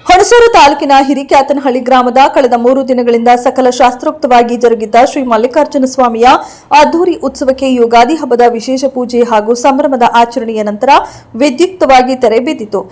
ಹುಣಸೂರು ತಾಲೂಕಿನ ಹಿರಿಕ್ಯಾತನಹಳ್ಳಿ ಗ್ರಾಮದ ಕಳೆದ 3 ದಿನಗಳಿಂದ ಸಕಲ ಶಾಸ್ತ್ರೋಕ್ತವಾಗಿ ಜರುಗಿದ್ದ ಶ್ರೀ ಮಲ್ಲಿಕಾರ್ಜುನ ಸ್ವಾಮಿಯ ಅದ್ದೂರಿ ಉತ್ಸವಕ್ಕೆ ಯುಗಾದಿ ಹಬ್ಬದ ವಿಶೇಷ ಪೂಜೆ ಹಾಗೂ ಸಂಭ್ರಮದ ಆಚರಣೆಯ ನಂತರ ವಿದ್ಯುಕ್ತವಾಗಿ ತೆರೆ ಬಿದ್ದಿತು.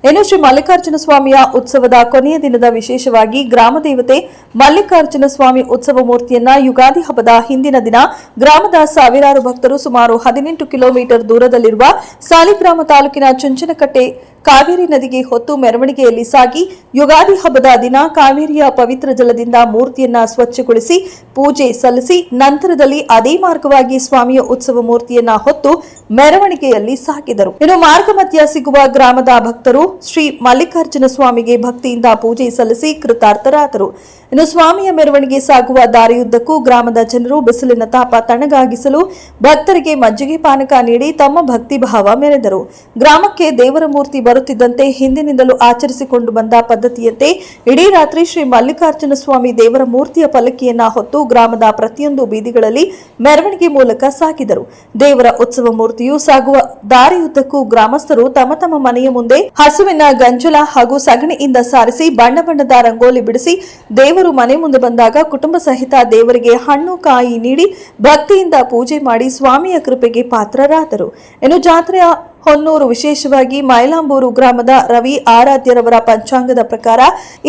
ಇನ್ನು ಶ್ರೀ ಮಲ್ಲಿಕಾರ್ಜುನ ಸ್ವಾಮಿಯ ಉತ್ಸವದ ಕೊನೆಯ ದಿನದ ವಿಶೇಷವಾಗಿ ಗ್ರಾಮ ದೇವತೆ ಮಲ್ಲಿಕಾರ್ಜುನ ಸ್ವಾಮಿ ಉತ್ಸವ ಮೂರ್ತಿಯನ್ನ ಯುಗಾದಿ ಹಬ್ಬದ ಹಿಂದಿನ ದಿನ ಗ್ರಾಮದ ಸಾವಿರಾರು ಭಕ್ತರು ಸುಮಾರು 18 ಕಿಲೋಮೀಟರ್ ದೂರದಲ್ಲಿರುವ ಸಾಲಿಗ್ರಾಮ ತಾಲೂಕಿನ ಚುಂಚನಕಟ್ಟೆ ಕಾವೇರಿ ನದಿಗೆ ಹೊತ್ತು ಮೆರವಣಿಗೆಯಲ್ಲಿ ಸಾಗಿ ಯುಗಾದಿ ಹಬ್ಬದ ದಿನ ಕಾವೇರಿಯ ಪವಿತ್ರ ಜಲದಿಂದ ಮೂರ್ತಿಯನ್ನ ಸ್ವಚ್ಛಗೊಳಿಸಿ ಪೂಜೆ ಸಲ್ಲಿಸಿ ನಂತರದಲ್ಲಿ ಅದೇ ಮಾರ್ಗವಾಗಿ ಸ್ವಾಮಿಯ ಉತ್ಸವ ಮೂರ್ತಿಯನ್ನ ಹೊತ್ತು ಮೆರವಣಿಗೆಯಲ್ಲಿ ಸಾಗಿದರು. ಇನ್ನು ಮಾರ್ಗ ಮಧ್ಯ ಸಿಗುವ ಗ್ರಾಮದ ಭಕ್ತರು ಶ್ರೀ ಮಲ್ಲಿಕಾರ್ಜುನ ಸ್ವಾಮಿಗೆ ಭಕ್ತಿಯಿಂದ ಪೂಜೆ ಸಲ್ಲಿಸಿ ಕೃತಾರ್ಥರಾದರು. ಇನ್ನು ಸ್ವಾಮಿಯ ಮೆರವಣಿಗೆ ಸಾಗುವ ದಾರಿಯುದ್ದಕ್ಕೂ ಗ್ರಾಮದ ಜನರು ಬಿಸಿಲಿನ ತಾಪ ತಣ್ಣಗಾಗಿಸಲು ಭಕ್ತರಿಗೆ ಮಜ್ಜಿಗೆ ಪಾನಕ ನೀಡಿ ತಮ್ಮ ಭಕ್ತಿ ಭಾವ ಮೆರೆದರು. ಗ್ರಾಮಕ್ಕೆ ದೇವರ ಮೂರ್ತಿ ಬರುತ್ತಿದ್ದಂತೆ ಹಿಂದಿನಿಂದಲೂ ಆಚರಿಸಿಕೊಂಡು ಬಂದ ಪದ್ಧತಿಯಂತೆ ಇಡೀ ರಾತ್ರಿ ಶ್ರೀ ಮಲ್ಲಿಕಾರ್ಜುನ ಸ್ವಾಮಿ ದೇವರ ಮೂರ್ತಿಯ ಪಲ್ಲಕ್ಕಿಯನ್ನ ಹೊತ್ತು ಗ್ರಾಮದ ಪ್ರತಿಯೊಂದು ಬೀದಿಗಳಲ್ಲಿ ಮೆರವಣಿಗೆ ಮೂಲಕ ಸಾಗಿದರು. ದೇವರ ಉತ್ಸವ ಮೂರ್ತಿಯು ಸಾಗುವ ದಾರಿಯುದ್ದಕ್ಕೂ ಗ್ರಾಮಸ್ಥರು ತಮ್ಮ ತಮ್ಮ ಮನೆಯ ಮುಂದೆ ಹಸುವಿನ ಗಂಜಲ ಹಾಗೂ ಸಗಣಿಯಿಂದ ಸಾರಿಸಿ ಬಣ್ಣ ಬಣ್ಣದ ರಂಗೋಲಿ ಬಿಡಿಸಿ ದೇವರು ಮನೆ ಮುಂದೆ ಬಂದಾಗ ಕುಟುಂಬ ಸಹಿತ ದೇವರಿಗೆ ಹಣ್ಣು ಕಾಯಿ ನೀಡಿ ಭಕ್ತಿಯಿಂದ ಪೂಜೆ ಮಾಡಿ ಸ್ವಾಮಿಯ ಕೃಪೆಗೆ ಪಾತ್ರರಾದರು. ಇನ್ನು ಜಾತ್ರೆಯ ಹೊನ್ನೂರು ವಿಶೇಷವಾಗಿ ಮೈಲಾಂಬೂರು ಗ್ರಾಮದ ರವಿ ಆರಾಧ್ಯರವರ ಪಂಚಾಂಗದ ಪ್ರಕಾರ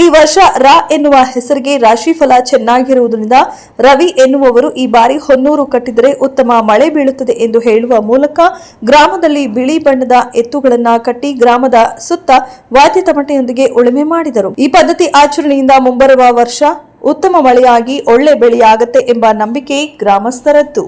ಈ ವರ್ಷ ರ ಎನ್ನುವ ಹೆಸರಿಗೆ ರಾಶಿಫಲ ಚೆನ್ನಾಗಿರುವುದರಿಂದ ರವಿ ಎನ್ನುವವರು ಈ ಬಾರಿ ಹೊನ್ನೂರು ಕಟ್ಟಿದರೆ ಉತ್ತಮ ಮಳೆ ಬೀಳುತ್ತದೆ ಎಂದು ಹೇಳುವ ಮೂಲಕ ಗ್ರಾಮದಲ್ಲಿ ಬಿಳಿ ಬಣ್ಣದ ಎತ್ತುಗಳನ್ನ ಕಟ್ಟಿ ಗ್ರಾಮದ ಸುತ್ತ ವಾದ್ಯ ತಮಟೆಯೊಂದಿಗೆ ಉಳುಮೆ ಮಾಡಿದರು. ಈ ಪದ್ಧತಿ ಆಚರಣೆಯಿಂದ ಮುಂಬರುವ ವರ್ಷ ಉತ್ತಮ ಮಳೆಯಾಗಿ ಒಳ್ಳೆ ಬೆಳೆಯಾಗತ್ತೆ ಎಂಬ ನಂಬಿಕೆ ಗ್ರಾಮಸ್ಥರದ್ದು.